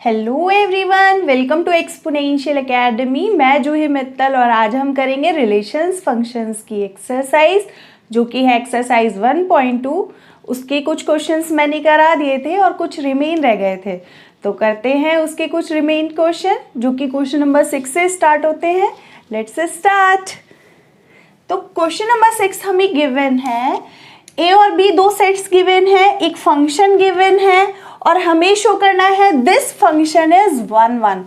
Hello everyone, welcome to exponential academy. मैं जूही मित्तल और आज हम करेंगे रिलेशंस फंक्शंस की एक्सरसाइज जो कि है एक्सरसाइज 1.2। उसके कुछ क्वेश्चंस मैंने करा दिए थे और कुछ रिमेन रह गए थे, तो करते हैं उसके कुछ रिमेन क्वेश्चन जो कि क्वेश्चन नंबर 6 से स्टार्ट होते हैं। Let's start. तो क्वेश्चन नंबर 6 हमें गिवन है ए और बी दो सेट्स गिवन है, एक फंक्शन गिवन है और हमें शो करना है दिस फंक्शन इज 1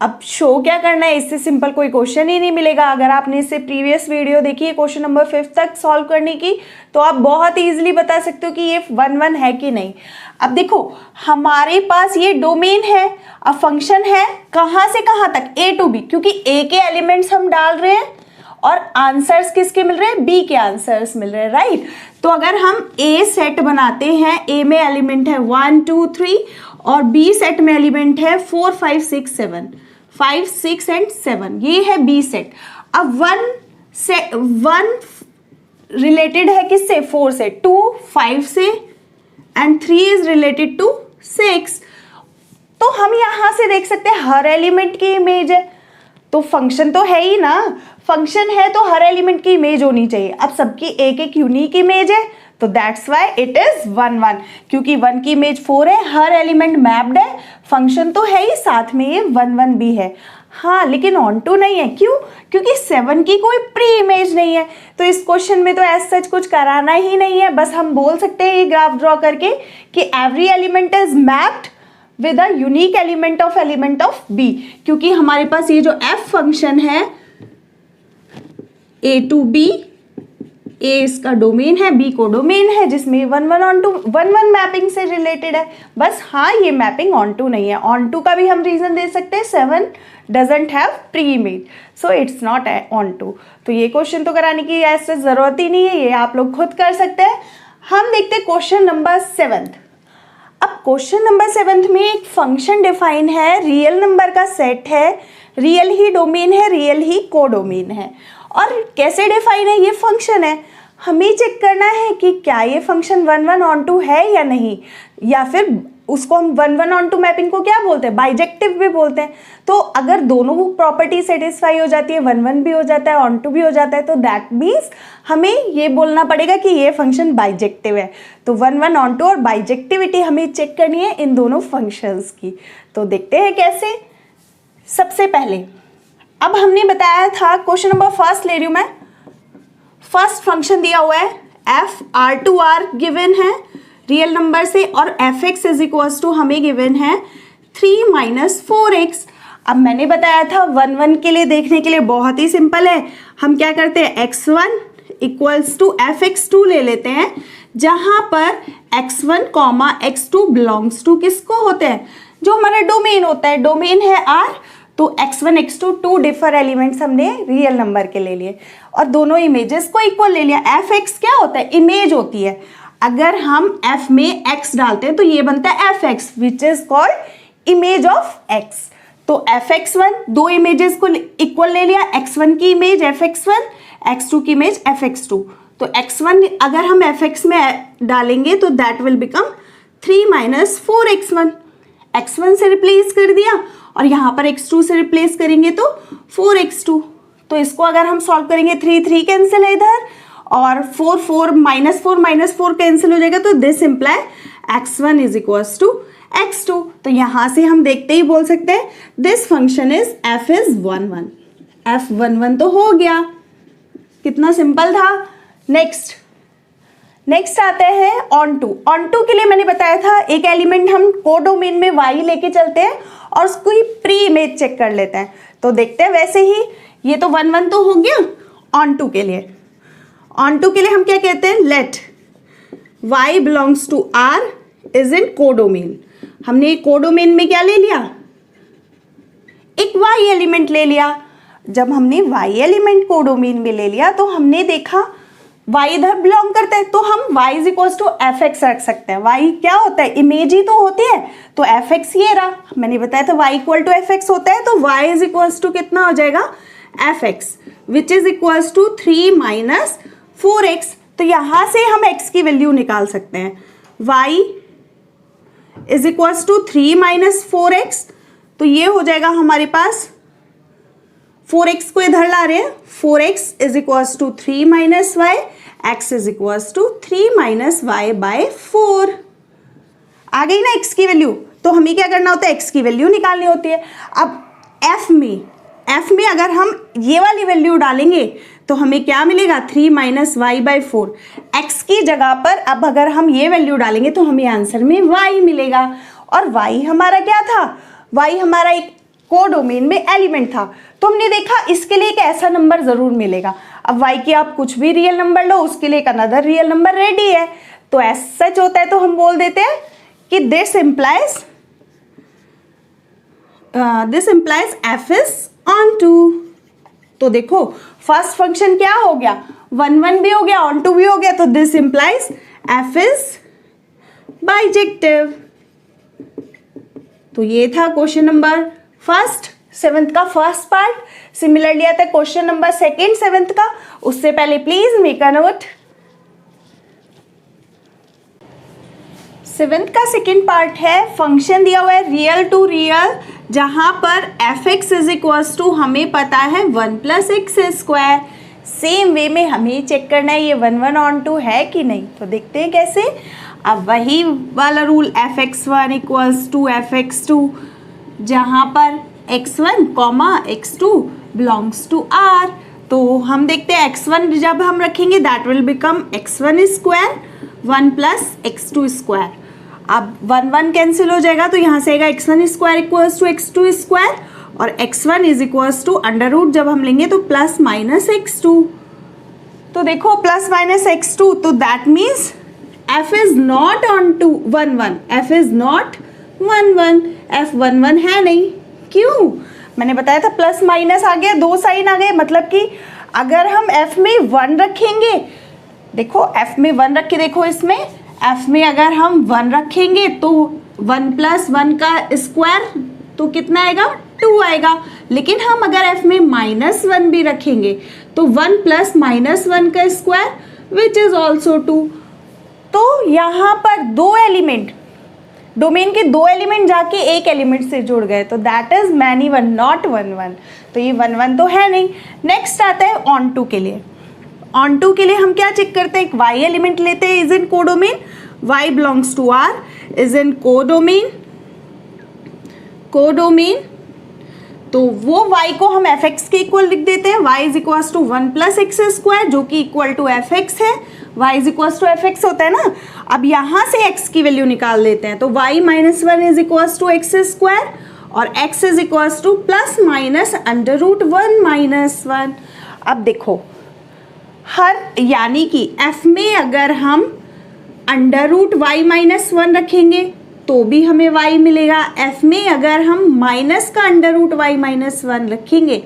अब शो क्या करना है, इससे सिंपल कोई क्वेश्चन ही नहीं मिलेगा। अगर आपने इससे प्रीवियस वीडियो देखी है क्वेश्चन नंबर 5 तक सॉल्व करने की, तो आप बहुत इजीली बता सकते हो कि ये 1 है कि नहीं। अब देखो हमारे पास ये डोमेन है, अब फंक्शन है कहाँ से कहाँ तक, ए टू बी, क्योंकि ए के एलिमेंट्स हम डाल रहे हैं और आंसर्स किसके मिल रहे हैं, बी के आंसर्स मिल रहे हैं, राइट। तो अगर हम ए सेट बनाते हैं, ए में एलिमेंट है 1 2 3 और बी सेट में एलिमेंट है 4 5 6 7, 5 6 एंड 7, ये है बी सेट। अब 1 रिलेटेड है किससे, 4 से, 2 5 से एंड 3 इज रिलेटेड टू 6। तो हम यहां से देख सकते हैं हर एलिमेंट की इमेज है, तो फंक्शन तो है ही ना, फंक्शन है तो हर एलिमेंट की इमेज होनी चाहिए। अब सबकी एक एक यूनिक इमेज है, तो दैट्स व्हाई इट इज 1 क्योंकि 1 की इमेज 4 है, हर एलिमेंट मैप्ड है, फंक्शन तो है ही, साथ में ये 1 भी है। हाँ लेकिन ऑन टू नहीं है, क्यों, क्योंकि 7 की कोई प्री इमेज नहीं है। तो इस क्वेश्चन में तो एज सच कुछ कराना ही नहीं है, बस हम बोल सकते हैं ये ग्राफ ड्रॉ करके कि every element is mapped with a unique element of B, क्योंकि हमारे पास ये जो एफ फंक्शन है ए टू बी, ए इसका डोमेन है, बी को डोमेन है, जिसमें 1 मैपिंग से रिलेटेड है। बस हाँ ये मैपिंग ऑन टू नहीं है। ऑन टू का भी हम रीजन दे सकते हैं, 7 doesn't have pre image, so it's not onto. तो ये क्वेश्चन तो कराने की ऐसे जरूरत ही नहीं है, ये आप लोग खुद कर सकते हैं। हम देखते हैं क्वेश्चन नंबर 7। अब क्वेश्चन नंबर 7 में एक फंक्शन डिफाइन है, रियल नंबर का सेट है, रियल ही डोमेन है, रियल ही कोडोमेन है। और कैसे डिफाइन है, ये फंक्शन है, हमें चेक करना है कि क्या ये फंक्शन 1 ऑन टू है या नहीं, या फिर उसको हम 1 ऑन टू मैपिंग को क्या बोलते हैं, बाइजेक्टिव भी बोलते हैं। तो अगर दोनों प्रॉपर्टी सेटिस्फाई हो जाती है, 1 भी हो जाता है, ऑन टू भी हो जाता है, तो दैट मीन्स हमें ये बोलना पड़ेगा कि ये फंक्शन बाइजेक्टिव है। तो 1 ऑन टू और बाइजेक्टिविटी हमें चेक करनी है इन दोनों फंक्शंस की। तो देखते हैं कैसे। सबसे पहले अब हमने बताया था, क्वेश्चन नंबर 1 ले रही हूं मैं, फर्स्ट फंक्शन दिया हुआ है एफ R2R गिवन है रियल नंबर से, और f x is equals to हमें गिवन है 3 - 4x। अब मैंने बताया था 1 के लिए देखने के लिए बहुत ही सिंपल है, हम क्या करते हैं x1 इक्वल्स टू fx2 ले लेते हैं, जहां पर x1, x2 बिलोंग्स टू किसको होते हैं, जो हमारा डोमेन होता है, डोमेन है R। तो x1 x2 2 डिफर एलिमेंट्स हमने रियल नंबर के ले लिए और दोनों इमेजेस को इक्वल ले लिया। एफ एक्स क्या होता है, इमेज होती है। अगर हम f में x डालते हैं तो ये बनता है F x which is called image of x। तो fx1 दो इमेजेस को इक्वल ले लिया, x1 की इमेज fx1, x2 की इमेज fx2। तो x1 अगर हम fx में डालेंगे तो that will become 3 - 4x1, x1 से रिप्लेस कर दिया और यहाँ पर x2 से रिप्लेस करेंगे तो 4x2। तो इसको अगर हम सॉल्व करेंगे 3 कैंसिल है इधर, और 4 -4 कैंसिल हो जाएगा, तो this imply x1 is equals to x2। तो यहाँ से हम देखते ही बोल सकते हैं this function is f is 1 f 1 तो हो गया, कितना सिंपल था। नेक्स्ट आते हैं ऑन टू। ऑन टू के लिए मैंने बताया था एक एलिमेंट हम कोडोमेन में y लेके चलते हैं और उसको ही प्री इमेज चेक कर लेते हैं। तो देखते हैं वैसे ही, ये तो 1 तो हो गया। ऑन टू के लिए हम क्या कहते हैं, let y belongs to R is in codomain. हमने कोडोमेन में क्या ले लिया, एक y एलिमेंट ले लिया। जब हमने y एलिमेंट कोडोमेन में ले लिया तो हमने देखा y इधर बिलोंग करता है, तो हम y is equals to f x रख सकते हैं। y क्या होता है, इमेज ही तो होती है, तो एफ एक्स ये रहा, मैंने बताया था y equal to f x होता है, तो y इज इक्वल्स टू कितना हो जाएगा, f x which is equals to 3 - 4x। तो यहां से हम x की वैल्यू निकाल सकते हैं, y is equals to 3 - 4x तो ये हो जाएगा हमारे पास 4x को इधर ला रहे हैं, 4x is equals to 3 minus y, x is equals to 3 minus y by 4। आ गई ना x की वैल्यू। तो हमें क्या करना होता है, x की वैल्यू निकालनी होती है। अब f में अगर हम ये वाली वैल्यू डालेंगे तो हमें क्या मिलेगा, 3 माइनस वाई बाई 4। x की जगह पर अब अगर हम ये वैल्यू डालेंगे तो हमें आंसर में y मिलेगा। और y हमारा क्या था, y हमारा एक कोडोमेन में एलिमेंट था। तो हमने देखा इसके लिए एक ऐसा नंबर जरूर मिलेगा। अब y की आप कुछ भी रियल नंबर लो, उसके लिए एक अनदर रियल नंबर रेडी है। तो ऐसा सच होता है तो हम बोल देते हैं कि this implies f is onto. तो देखो फर्स्ट फंक्शन क्या हो गया, 1 1 भी हो गया, ऑन टू भी हो गया, तो this implies f is bijective. तो ये था क्वेश्चन नंबर फर्स्ट 7th का फर्स्ट पार्ट। सिमिलरली आता है क्वेश्चन नंबर सेकेंड 7th का। उससे पहले please make a note. 7th का सेकेंड पार्ट है, फंक्शन दिया हुआ है रियल टू रियल, जहां पर f x is equals to हमें पता है 1 plus x square. Same way में हमें चेक करना है ये 1 1 ऑन टू है कि नहीं। तो देखते हैं कैसे। अब वही वाला rule, f x one equals to f x two, जहां पर x1 comma x2 belongs to r। तो हम देखते हैं x1 जब हम रखेंगे that will become x1 square 1 plus x2 square. अब 1 1 कैंसिल हो जाएगा तो यहाँ से आएगा x1 square equals to x2 square, और x1 is equals to under root जब हम लेंगे तो प्लस माइनस x2। तो देखो प्लस माइनस x2, तो that means f is not onto 1 1, f is not 1 1, f 1 1 है नहीं। क्यों, मैंने बताया था प्लस माइनस आ गया, दो साइन आ गए, मतलब कि अगर हम f में 1 रखेंगे, देखो f में 1 रख के देखो, इसमें f में अगर हम 1 रखेंगे तो 1 प्लस 1 का स्क्वायर तो कितना आएगा, 2 आएगा। लेकिन हम अगर f में -1 भी रखेंगे तो 1 प्लस -1 का स्क्वायर विच इज ऑल्सो 2। तो यहाँ पर दो एलिमेंट, डोमेन के दो एलिमेंट जाके एक एलिमेंट से जुड़ गए, तो दैट इज मैनी 1 नॉट 1 1। तो ये 1 1 तो है नहीं। नेक्स्ट आता है ऑन टू के लिए। ऑन टू के लिए हम क्या चेक करते हैं, एक y एलिमेंट लेते हैं, is in codomain, y belongs to r, is in codomain. तो वो y को हम एफ एक्स के इक्वल लिख देते हैं, y is equal to 1 plus x square जो कि इक्वल टू एफ एक्स है, y is equal to f x होता है ना। अब यहाँ से x की वैल्यू निकाल देते हैं, तो y minus 1 is equal to x square और x is equal to plus minus under root 1 minus 1। अब देखो हर, यानी कि f में अगर हम अंडर रूट y माइनस 1 रखेंगे तो भी हमें y मिलेगा, f में अगर हम माइनस का अंडर रूट y माइनस 1 रखेंगे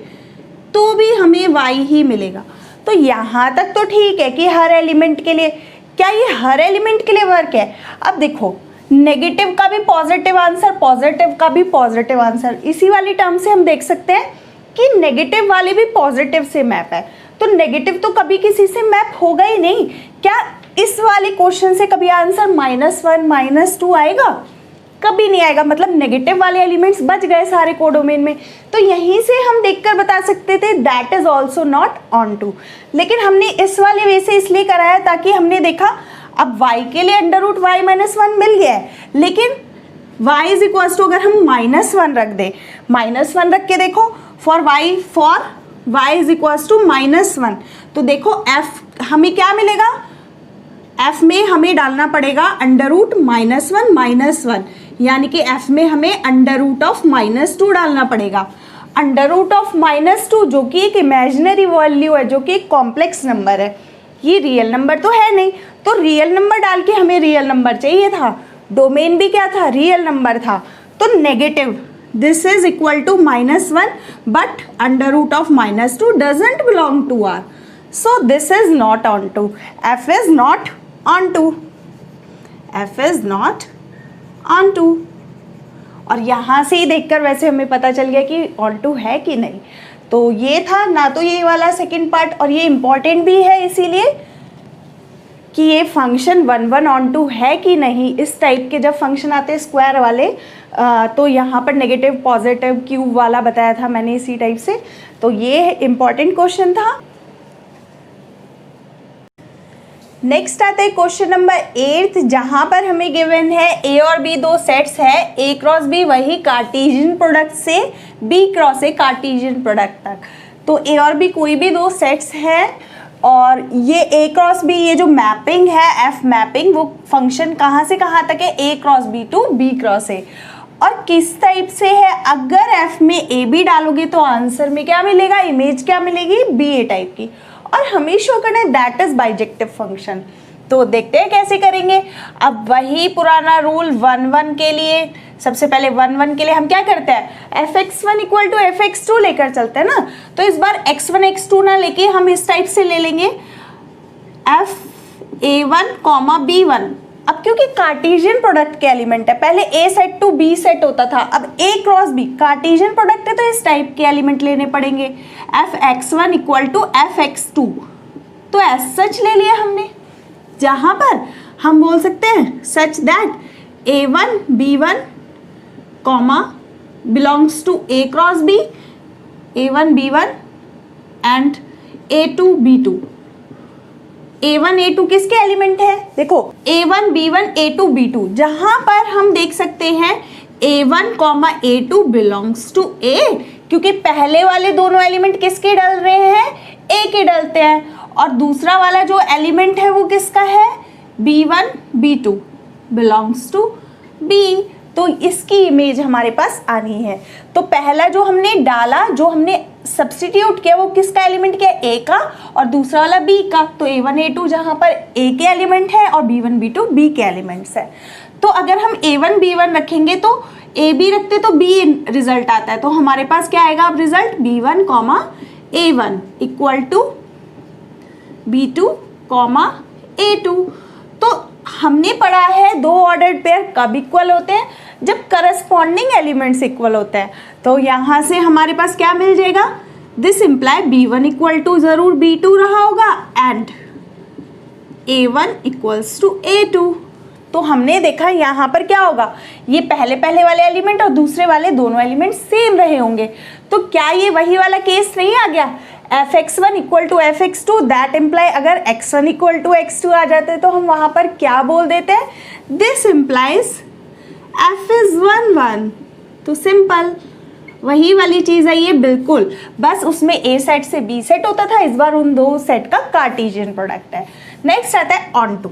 तो भी हमें y ही मिलेगा। तो यहाँ तक तो ठीक है कि हर एलिमेंट के लिए, क्या ये हर एलिमेंट के लिए वर्क है। अब देखो नेगेटिव का भी पॉजिटिव आंसर, पॉजिटिव का भी पॉजिटिव आंसर, इसी वाली टर्म से हम देख सकते हैं कि नेगेटिव वाले भी पॉजिटिव से मैप है, तो नेगेटिव तो कभी किसी से मैप होगा ही नहीं। क्या इस वाले क्वेश्चन से कभी आंसर -1 -2 आएगा, कभी नहीं आएगा, मतलब नेगेटिव वाले एलिमेंट्स बच गए सारे कोडोमेन में। तो यहीं से हम देखकर बता सकते थे that is also not onto. लेकिन हमने इस वाले वे से इसलिए कराया ताकि हमने देखा अब y के लिए अंडर रूट y माइनस 1 मिल गया है, लेकिन y इज इक्वल टू अगर हम -1 रख दे, -1 रख के देखो for y is equal to -1, तो देखो f हमें क्या मिलेगा, f में हमें डालना पड़ेगा अंडर रूट -1, यानी कि f में हमें अंडर रूट ऑफ -2 डालना पड़ेगा। अंडर रूट ऑफ -2 जो कि एक इमेजिनरी वैल्यू है, जो कि एक कॉम्प्लेक्स नंबर है, ये रियल नंबर तो है नहीं। तो रियल नंबर डाल के हमें रियल नंबर चाहिए था, डोमेन भी क्या था, रियल नंबर था। तो negative, this is equal to -1 but under root of -2 doesn't belong to r, so this is not onto, f is not onto, f is not onto. और यहाँ से ही देखकर वैसे हमें पता चल गया कि ऑन टू है कि नहीं। तो ये था ना, तो ये वाला सेकंड पार्ट, और ये इम्पॉर्टेंट भी है इसीलिए कि ये फंक्शन 1 1 ऑन टू है कि नहीं। इस टाइप के जब फंक्शन आते हैं स्क्वायर वाले तो यहाँ पर नेगेटिव पॉजिटिव क्यूब वाला बताया था मैंने इसी टाइप से। तो ये इम्पॉर्टेंट क्वेश्चन था। नेक्स्ट आता है क्वेश्चन नंबर 8, जहाँ पर हमें गिवन है ए और बी दो सेट्स है, ए क्रॉस बी वही कार्टेशियन प्रोडक्ट से B cross A cartesian product तक। तो ए और बी कोई भी दो सेट्स हैं और ये ए क्रॉस बी, ये जो मैपिंग है एफ मैपिंग, वो फंक्शन कहाँ से कहाँ तक है, A cross B to B cross A. और किस टाइप से है, अगर एफ में ए बी डालोगे तो आंसर में क्या मिलेगा, इमेज क्या मिलेगी, बी ए टाइप की। और हमें शो करना है दैट इज बाइजेक्टिव फंक्शन। तो देखते हैं कैसे करेंगे। अब वही पुराना रूल 1 1 के लिए, सबसे पहले 1 1 के लिए हम क्या करते हैं, fx1 इक्वल टू fx2 लेकर चलते हैं ना। तो इस बार x1 x2 ना लेके हम इस टाइप से ले लेंगे fa1 b1। अब क्योंकि कार्टेशियन प्रोडक्ट के एलिमेंट है, पहले a set to b set होता था, अब a cross b cartesian product है तो इस टाइप के एलिमेंट लेने पड़ेंगे। fx1 इक्वल टू fx2, तो एज सच ले लिया हमने, जहां पर हम बोल सकते हैं such that a1 b1 comma belongs to a cross b, a1 b1 and a2 b2। a1 a2 किसके एलिमेंट है, देखो a1 b1 a2 b2, जहां पर हम देख सकते हैं a1 comma a2 belongs to a, क्योंकि पहले वाले दोनों एलिमेंट किसके डल रहे हैं, a के डलते हैं, और दूसरा वाला जो एलिमेंट है वो किसका है, b1 b2 belongs to b। तो इसकी इमेज हमारे पास आनी है। तो पहला जो हमने डाला, जो हमने सब्स्टिट्यूट किया, वो किसका एलिमेंट किया, a का, और दूसरा वाला b का। तो a1 a2 जहां पर a के एलिमेंट है और b1 b2 b के एलिमेंट्स है। तो अगर हम a1 b1 रखेंगे तो a b रखते तो b रिजल्ट आता है। तो हमारे पास क्या आएगा अब result, b1 comma a1 equal to b2 comma a2। तो हमने पढ़ा है दो ऑर्डर्ड पेयर कब इक्वल होते हैं, जब करस्पॉन्डिंग एलिमेंट्स इक्वल होते हैं। तो यहाँ से हमारे पास क्या मिल जाएगा, this imply b1 equal to जरूर b2 रहा होगा and a1 equals to a2। तो हमने देखा यहाँ पर क्या होगा, ये पहले पहले वाले एलिमेंट और दूसरे वाले दोनों एलिमेंट सेम रहे होंगे। तो क्या ये वही वाला केस नहीं आ गया, fx1 equal to fx2, that imply अगर x1 इक्वल टू x2 आ जाते तो हम वहां पर क्या बोल देते हैं, दिस इम्प्लाइज f is 1 1। तो सिंपल वही वाली चीज है ये, बिल्कुल, बस उसमें a सेट से b सेट होता था, इस बार उन दो सेट का कार्टेशियन प्रोडक्ट है। नेक्स्ट आता है ऑन टू।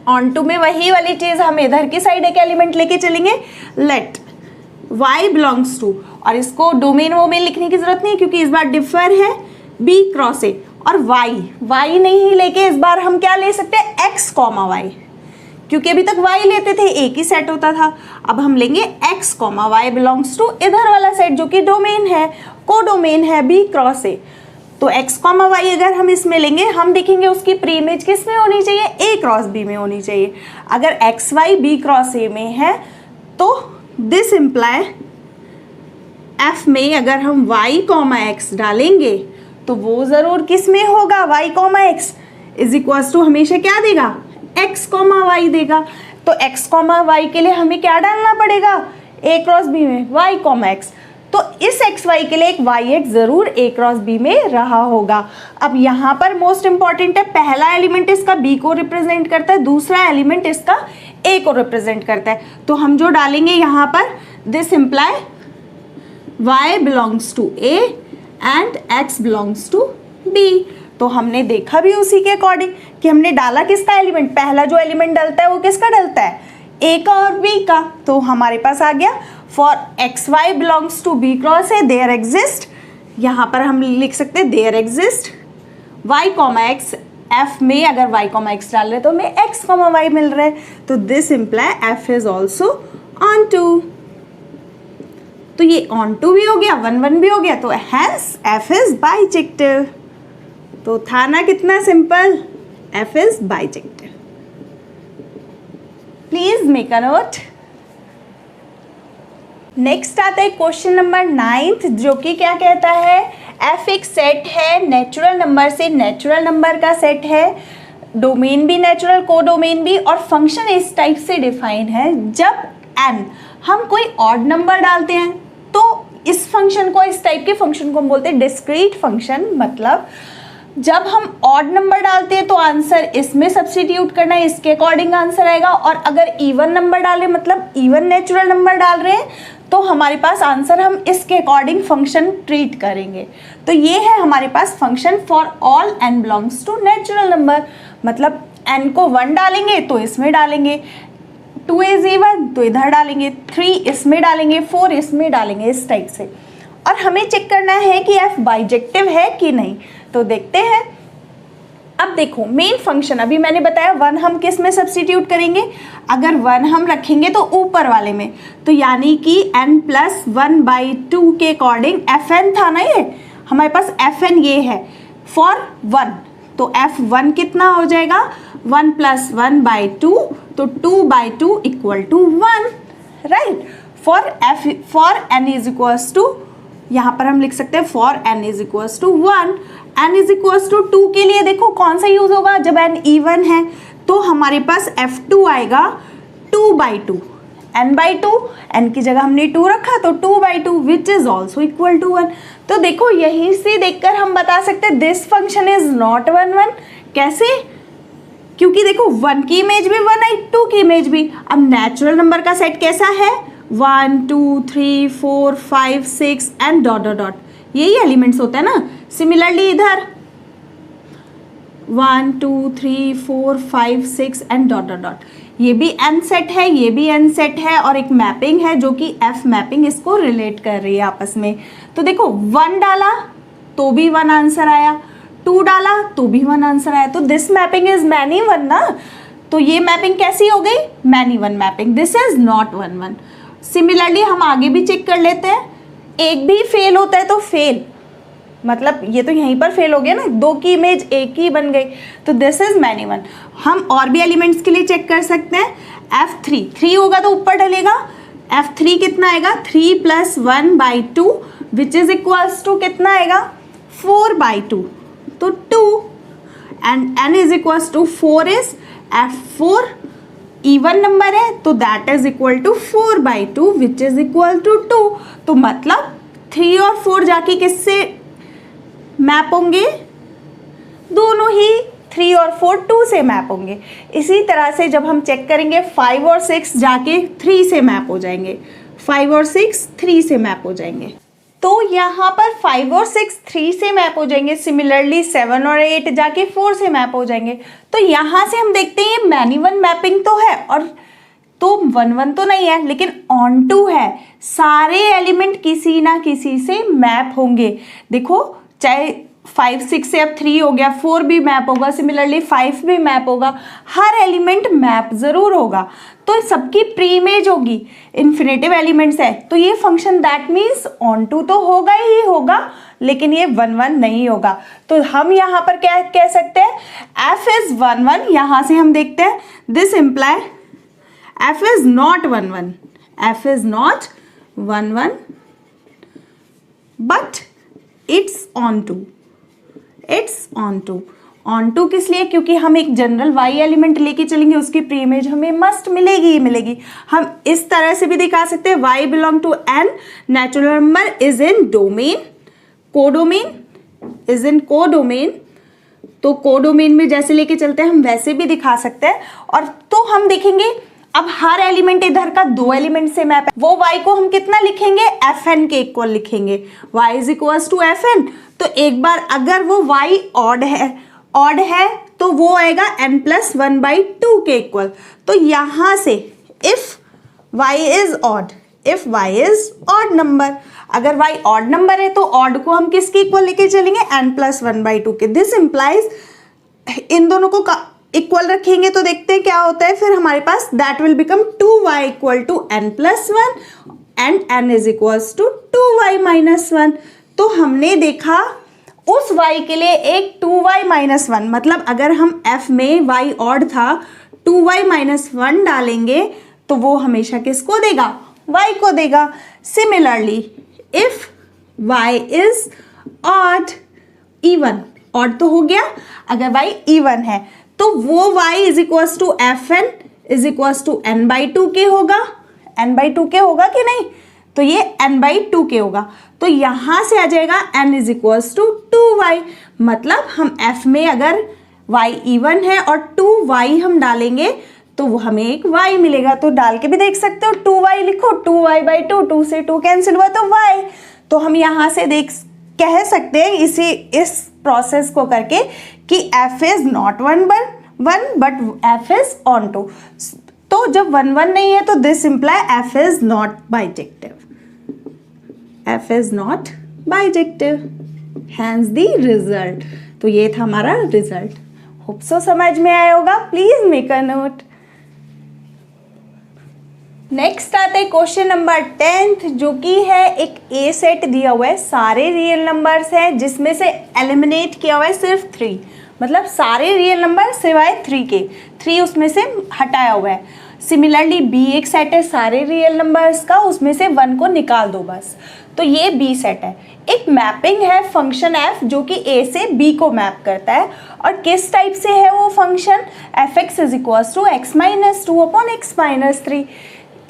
ऑन टू में वही वाली चीज, हम इधर की साइड एक एलिमेंट लेके चलेंगे, लेट y बिलोंग्स टू, और इसको डोमेन वोमेन लिखने की जरूरत नहीं क्योंकि इस बार डिफर है b क्रॉस a, और y नहीं लेके इस बार हम क्या ले सकते हैं, x कॉमा y, क्योंकि अभी तक y लेते थे एक ही सेट होता था, अब हम लेंगे x comma y belongs to इधर वाला सेट जो कि डोमेन है, को डोमेन है b क्रॉस a। तो x कॉमा y अगर हम इसमें लेंगे, हम देखेंगे उसकी प्री इमेज किस में होनी चाहिए, a क्रॉस b में होनी चाहिए। अगर x y b cross a में है तो दिस इम्प्लाई f में अगर हम y कॉमा x डालेंगे तो वो जरूर किस में होगा, y comma x is equals to हमेशा क्या देगा, x कॉमा y देगा। तो x कॉमा y के लिए हमें क्या डालना पड़ेगा, a क्रॉस b में y कॉमा x। तो इस एक्स वाई के लिए एक वाई एक्स जरूर ए क्रॉस बी में रहा होगा। अब यहाँ पर मोस्ट इंपॉर्टेंट है, पहला एलिमेंट इसका बी को रिप्रेजेंट करता है, दूसरा एलिमेंट इसका ए को रिप्रेजेंट करता है। तो हम जो डालेंगे यहाँ पर, this imply y belongs to A and x belongs to B. तो हमने देखा भी उसी के अकॉर्डिंग कि हमने डाला किसका एलिमेंट, पहला जो एलिमेंट डलता है वो किसका डलता है, ए का और बी का। तो हमारे पास आ गया for x y belongs to B cross A there exist, यहाँ पर हम लिख सकते हैं there exist y comma x, f में अगर वाई कॉमा एक्स डाल रहे तो हमें एक्स कॉमा वाई मिल रहा है। तो this imply f is also onto. तो ये ऑन टू भी हो गया, 1 1 भी हो गया, तो हैंस एफ इज बाइजेक्टिव। तो था ना कितना simple, F is bijective. Please make a note. Next आता है क्वेश्चन नंबर 9, जो कि क्या कहता है, एफ एक सेट है, नेचुरल नंबर से नेचुरल नंबर का सेट है, डोमेन भी नेचुरल, कोडोमेन भी, और फंक्शन इस टाइप से डिफाइन है जब n हम कोई ऑड नंबर डालते हैं तो इस फंक्शन को, इस टाइप के फंक्शन को हम बोलते हैं डिस्क्रीट फंक्शन। मतलब जब हम ऑड नंबर डालते हैं तो आंसर इसमें सब्स्टिट्यूट करना है, इसके अकॉर्डिंग आंसर आएगा, और अगर इवन नंबर डालें मतलब इवन नेचुरल नंबर डाल रहे हैं तो हमारे पास आंसर हम इसके अकॉर्डिंग फंक्शन ट्रीट करेंगे। तो ये है हमारे पास function for all n belongs to natural number. मतलब n को 1 डालेंगे तो इसमें डालेंगे, 2 इज इवन तो इधर डालेंगे, 3 इसमें डालेंगे, 4 इसमें डालेंगे, इस टाइप से। और हमें चेक करना है कि f बाइजेक्टिव है कि नहीं, तो देखते हैं। अब देखो मेन फंक्शन अभी मैंने बताया 1 हम किस में सब्स्टिट्यूट करेंगे, अगर 1 हम रखेंगे तो ऊपर वाले में, तो यानी कि n+1/2 के अकॉर्डिंग fn था ना, ये हमारे पास fn ये है फॉर 1, तो f1 कितना हो जाएगा 1 + 1/2, तो 2/2 = 1, right. For n is equals to, यहाँ पर हम लिख सकते हैं for n is equals to 1, n is equals to 2 के लिए देखो कौन सा यूज होगा, जब n इवन है तो हमारे पास f2 आएगा 2/2, n/2, n की जगह हमने 2 रखा तो 2/2 which is also equal to 1। तो देखो यहीं से देखकर हम बता सकते हैं दिस फंक्शन इज नॉट 1 1। कैसे? क्योंकि देखो 1 की इमेज भी 1 आई, 2 की इमेज भी। अब नेचुरल नंबर का सेट कैसा है, 1 2 3 4 5 6 एंड डॉट डॉट डॉट, यही एलिमेंट्स होता है ना। सिमिलरली इधर 1 2 3 4 5 6 एंड डॉट डॉट डॉट, ये भी n सेट है, ये भी n सेट है, और एक मैपिंग है जो कि f मैपिंग इसको रिलेट कर रही है आपस में। तो देखो 1 डाला तो भी 1 आंसर आया, 2 डाला तो भी 1 आंसर आया, तो दिस मैपिंग इज मैनी 1 ना। तो ये मैपिंग कैसी हो गई, many 1 mapping, this is not 1 1। Similarly हम आगे भी चेक कर लेते हैं, एक भी फेल होता है तो फेल, मतलब ये तो यहीं पर फेल हो गया ना, 2 की इमेज एक ही बन गई, तो दिस इज मैनी 1। हम और भी एलिमेंट्स के लिए चेक कर सकते हैं, f3 3 होगा तो ऊपर डलेगा, f3 कितना आएगा 3 + 1/2 विच इज इक्वल्स टू कितना आएगा 4/2, तो 2, and n is equals to 4 is f4 even number है तो that is equal to 4/2 which is equal to 2। तो मतलब 3 और 4 जाके किससे मैप होंगे, दोनों ही 3 और 4 2 से मैप होंगे। इसी तरह से जब हम चेक करेंगे 5 और 6 जाके 3 से मैप हो जाएंगे, 5 और 6 3 से मैप हो जाएंगे। तो यहाँ पर 5 और 6 3 से मैप हो जाएंगे, सिमिलरली 7 और 8 जाके 4 से मैप हो जाएंगे। तो यहाँ से हम देखते हैं ये मैनी 1 मैपिंग तो है, और तो 1 1 तो नहीं है लेकिन ऑन टू है, सारे एलिमेंट किसी ना किसी से मैप होंगे। देखो चाहे 5 6 से अब 3 हो गया, 4 भी मैप होगा, सिमिलरली 5 भी मैप होगा, हर एलिमेंट मैप जरूर होगा, तो सबकी प्री इमेज होगी, इन्फिनेटिव एलिमेंट्स है, तो ये function that means onto तो होगा ही होगा, लेकिन ये 1 1 नहीं होगा। तो हम यहाँ पर क्या कह सकते हैं, f इज 1 1, यहाँ से हम देखते हैं this imply f is not 1 1, f is not 1 1 but it's onto, it's onto. Onto किस लिए, क्योंकि हम एक जनरल y एलिमेंट लेके चलेंगे, उसकी प्री इमेज हमें मस्ट मिलेगी ही मिलेगी। हम इस तरह से भी दिखा सकते हैं y belong to n, natural number is in domain, codomain is in codomain, तो कोडोमेन में जैसे लेके चलते हैं हम वैसे भी दिखा सकते हैं। और तो हम देखेंगे अब हर एलिमेंट इधर का 2 एलिमेंट से मैप है, वो y को हम कितना लिखेंगे, fn के इक्वल लिखेंगे, y is equals to fn। तो एक बार अगर वो y ऑड है तो वो आएगा n+1/2 के इक्वल। तो यहाँ से if y is odd, if y is odd number, अगर y ऑड नंबर है तो ऑड को हम किसके इक्वल लेके चलेंगे, n+1/2 के। दिस इम्प्लाइज इन दोनों को इक्वल रखेंगे तो देखते हैं क्या होता है, फिर हमारे पास that will become 2y = n+1 and n is equals to 2y - 1। तो हमने देखा उस y के लिए एक 2y - 1, मतलब अगर हम f में y ऑड था 2y - 1 डालेंगे तो वो हमेशा किसको देगा, y को देगा। Similarly if y is odd, even, odd तो हो गया, अगर y इवन है तो वो y is equals to f n is equals to n by two के होगा, एन बाई टू के होगा कि नहीं, तो ये n बाई टू के होगा, तो यहां से आ जाएगा n is equals to 2y, मतलब हम f में अगर y इवन है और 2y हम डालेंगे तो वो हमें एक y मिलेगा। तो डाल के भी देख सकते हो, 2y लिखो, 2y बाई टू, 2 से 2 कैंसिल हुआ तो y, तो हम यहाँ से कह सकते हैं इस प्रोसेस को करके कि f is not 1 but f is onto. तो जब 1 1 नहीं है तो this imply f is not bijective, f is not bijective, hence the result. तो ये था हमारा रिजल्ट। होप सो समझ में आया होगा, please make a note. Next आते हैं क्वेश्चन नंबर 10th, जो कि है एक ए सेट दिया हुआ है, सारे रियल नंबर्स हैं जिसमें से एलिमिनेट किया हुआ है सिर्फ 3, मतलब सारे रियल नंबर सिवाय 3 के, 3 उसमें से हटाया हुआ है। सिमिलरली बी एक सेट है सारे रियल नंबर्स का, उसमें से 1 को निकाल दो बस, तो ये बी सेट है। एक मैपिंग है फंक्शन f जो कि a से b को मैप करता है, और किस टाइप से है वो function, f x is equals to x minus two upon x minus three.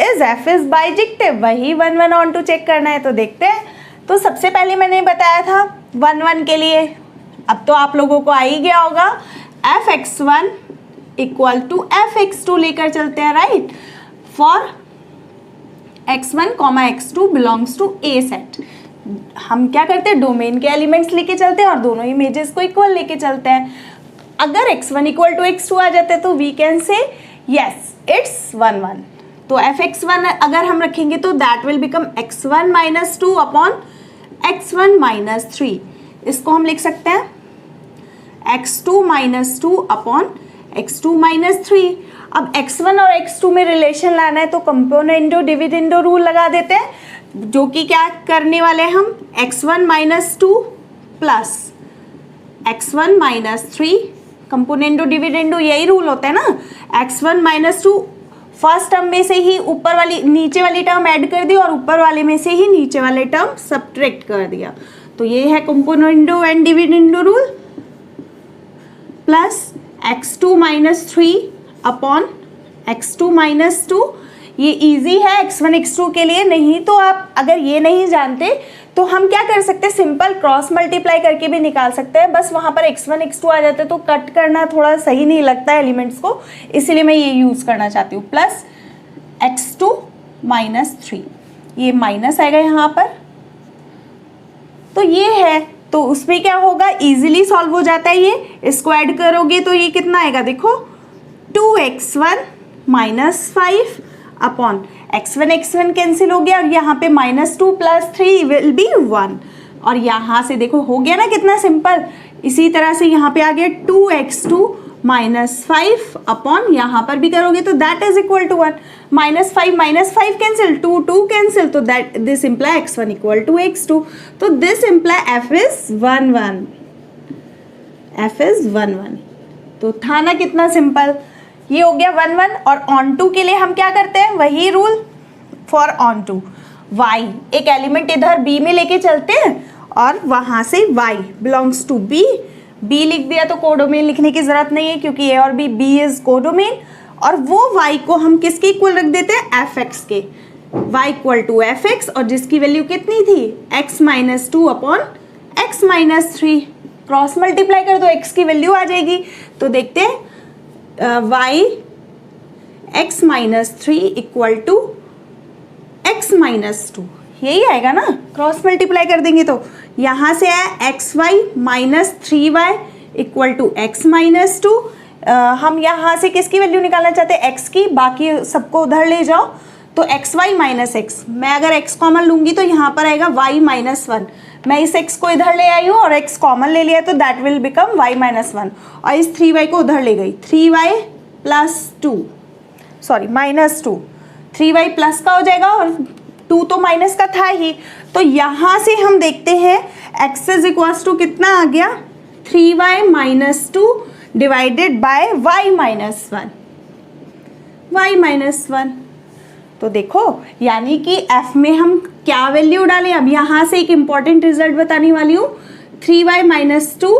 Is f is bijective, वही 1 1 ऑन टू चेक करना है, तो देखते हैं। तो सबसे पहले मैंने बताया था 1 1 के लिए, अब तो आप लोगों को आ ही गया होगा, f x one equal to f x two लेकर चलते हैं, right, for x1 comma x2 belongs to a set. हम क्या करते हैं, डोमेन के एलिमेंट्स लेके चलते हैं और दोनों इमेजेस को इक्वल लेके चलते हैं। अगर x1 इक्वल टू x2 आ जाते हैं तो we can say yes it's 1 1। तो एफ एक्स वन अगर हम रखेंगे तो that will become x1 minus two upon x1 minus three. इसको हम लिख सकते हैं x2 minus two upon x2 minus three. अब x1 और x2 में रिलेशन लाना है तो कंपोनेंडो डिविडेंडो रूल लगा देते हैं, जो कि क्या करने वाले हैं हम, x1 minus two plus x1 minus three, componendo dividendo यही रूल होता है ना, x1 minus two first term में से ही ऊपर वाली नीचे वाली टर्म ऐड कर दी और ऊपर वाले में से ही नीचे वाले टर्म सब्ट्रैक्ट कर दिया, तो ये है componendo and dividendo rule, plus x2 minus three upon x2 minus two. ये इजी है x1 x2 के लिए, नहीं तो आप अगर ये नहीं जानते तो हम क्या कर सकते हैं, सिंपल क्रॉस मल्टीप्लाई करके भी निकाल सकते हैं, बस वहाँ पर x1 x2 आ जाते तो कट करना थोड़ा सही नहीं लगता है एलिमेंट्स को, इसीलिए मैं ये यूज़ करना चाहती हूँ। प्लस x2 माइनस थ्री, ये माइनस आएगा यहाँ पर, तो ये है, तो उसमें क्या होगा, इजीली सॉल्व हो जाता है ये। इसको ऐड करोगे तो ये कितना आएगा, देखो 2x1 minus 5 upon x1 cancel हो गया और यहाँ पे minus two plus three will be 1, और यहाँ से देखो हो गया ना कितना सिंपल। इसी तरह से यहाँ पे आ गया 2x2 माइनस 5 अपॉन, यहाँ पर भी करोगे तो that is equal to 1, minus 5 cancel, 2 cancel, तो that this imply x1 equal to x2, तो this imply f is 1 1, f is 1 1। तो था ना कितना सिंपल, ये हो गया 1 1। और ऑन टू के लिए हम क्या करते हैं, वही rule for onto, y एक एलिमेंट इधर b में लेके चलते हैं और वहां से y बिलोंग्स टू b लिख दिया तो कोडोमेन लिखने की जरूरत नहीं है क्योंकि a और b इज कोडोमेन, और वो y को हम किसके इक्वल रख देते हैं, एफ एक्स के, y equal to f x, और जिसकी वैल्यू कितनी थी, x minus two upon x minus three. Cross multiply कर दो, x की वैल्यू आ जाएगी, तो देखते हैं y x minus three equal to x minus two, यही आएगा ना, क्रॉस मल्टीप्लाई कर देंगे तो यहाँ से आया x y minus three y equal to x minus two. हम यहाँ से किसकी वैल्यू निकालना चाहते हैं, x की, बाकी सबको उधर ले जाओ, तो एक्स वाई माइनस एक्स, मैं अगर x कॉमन लूँगी तो यहाँ पर आएगा y माइनस वन, मैं इस x को इधर ले आई हूँ और x कॉमन ले लिया तो that will become y minus one, और इस 3y को उधर ले गई, 3y plus two, sorry minus two, 3y plus का हो जाएगा और 2 तो माइनस का था ही, तो यहाँ से हम देखते हैं x इज इक्वल्स टू कितना आ गया, 3y minus two divided by y minus one, y minus one. तो देखो यानी कि f में हम क्या वैल्यू डालें, अब यहाँ से एक इम्पॉर्टेंट रिजल्ट बताने वाली हूँ, 3y minus two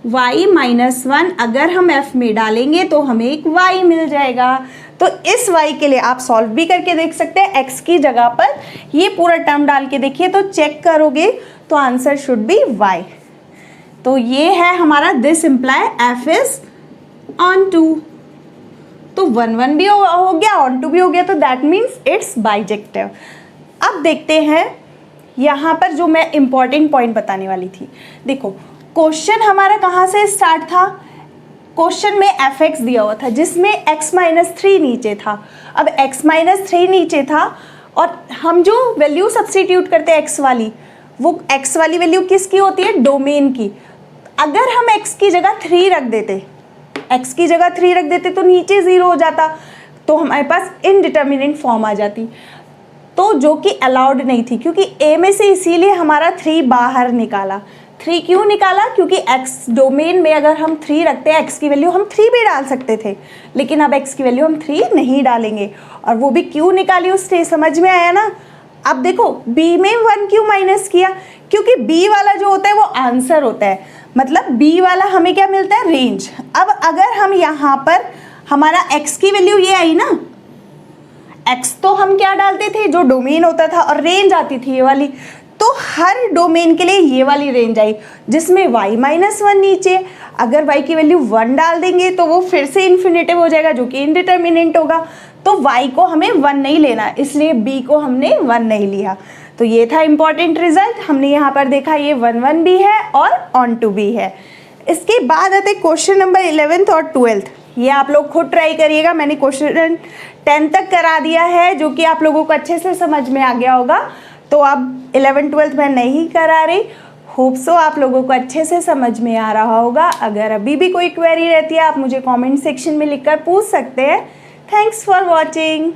y minus 1 अगर हम f में डालेंगे तो हमें एक y मिल जाएगा। तो इस y के लिए आप सॉल्व भी करके देख सकते हैं, x की जगह पर ये पूरा टर्म डाल के देखिए तो चेक करोगे तो आंसर शुड बी y। तो ये है हमारा this imply f is onto. तो 1 1 भी हो गया, ऑन टू भी हो गया, तो दैट मीन्स इट्स बाइजेक्टिव। अब देखते हैं यहाँ पर जो मैं इंपॉर्टेंट पॉइंट बताने वाली थी। देखो क्वेश्चन हमारा कहाँ से स्टार्ट था, क्वेश्चन में fx दिया हुआ था जिसमें x माइनस 3 नीचे था। अब x माइनस 3 नीचे था और हम जो वैल्यू सब्स्टिट्यूट करते हैं x वाली, वो x वाली वैल्यू किसकी होती है, डोमेन की। अगर हम x की जगह 3 रख देते, x की जगह 3 रख देते तो नीचे 0 हो जाता, तो हमारे पास इनडिटर्मिनेट फॉर्म आ जाती, तो जो कि अलाउड नहीं थी, क्योंकि a में से इसीलिए हमारा 3 बाहर निकाला। 3 क्यों निकाला, क्योंकि x डोमेन में अगर हम 3 रखते हैं, x की वैल्यू हम 3 भी डाल सकते थे, लेकिन अब x की वैल्यू हम 3 नहीं डालेंगे। और वो भी क्यों निकाली उससे समझ में आया ना। अब देखो b में 1 क्यों माइनस किया, क्योंकि b वाला जो होता है वो आंसर होता है, मतलब b वाला हमें क्या मिलता है, रेंज। अब अगर हम यहाँ पर हमारा x की वैल्यू ये आई ना, x तो हम क्या डालते थे, जो डोमेन होता था, और रेंज आती थी ये वाली, तो हर डोमेन के लिए ये वाली रेंज आई जिसमें y माइनस 1 नीचे। अगर y की वैल्यू 1 डाल देंगे तो वो फिर से इन्फिनेटिव हो जाएगा जो कि इनडिटर्मिनेंट होगा, तो y को हमें 1 नहीं लेना, इसलिए b को हमने 1 नहीं लिया। तो ये था इंपॉर्टेंट रिजल्ट। हमने यहाँ पर देखा ये 1 1 भी है और ऑन टू भी है। इसके बाद आते क्वेश्चन नंबर 11th और 12th। ये आप लोग खुद ट्राई करिएगा, मैंने क्वेश्चन 10 तक करा दिया है जो कि आप लोगों को अच्छे से समझ में आ गया होगा। तो अब 11 12 मैं नहीं करा रही, होप सो आप लोगों को अच्छे से समझ में आ रहा होगा। अगर अभी भी कोई क्वेरी रहती है आप मुझे कमेंट सेक्शन में लिखकर पूछ सकते हैं। Thanks for watching.